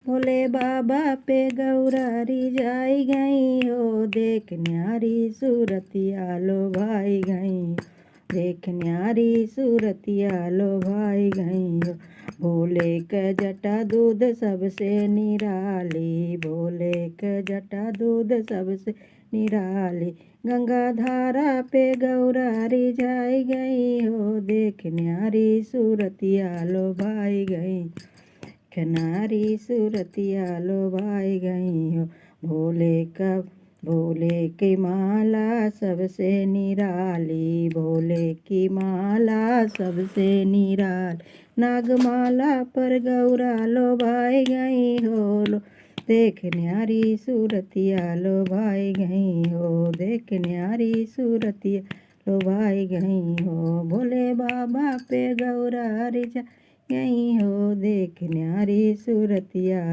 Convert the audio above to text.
भोले बाबा पे गौरारी जाई गई हो, देख न्यारी सूरतिया लो भाई गई, देख न्यारी सूरतिया लो भाई गई हो। भोले क जटा दूध सबसे निराली, भोले क जटा दूध सबसे निराली, गंगा धारा पे गौरारी जाई गई हो, देख न्यारी सूरतिया लो भाई गई, खनारी सूरतिया लो भाई गई हो। भोले की माला सबसे निराली, भोले की माला सबसे निराली, नागमाला पर गौरा लो भाई गई हो, देख न्यारी सूरतिया लो भाई गई हो, देख न्यारी सूरतिया लो भाई गई हो। भोले बाबा पे गौरा रिझा गई हो, देख न्यारी सूरतिया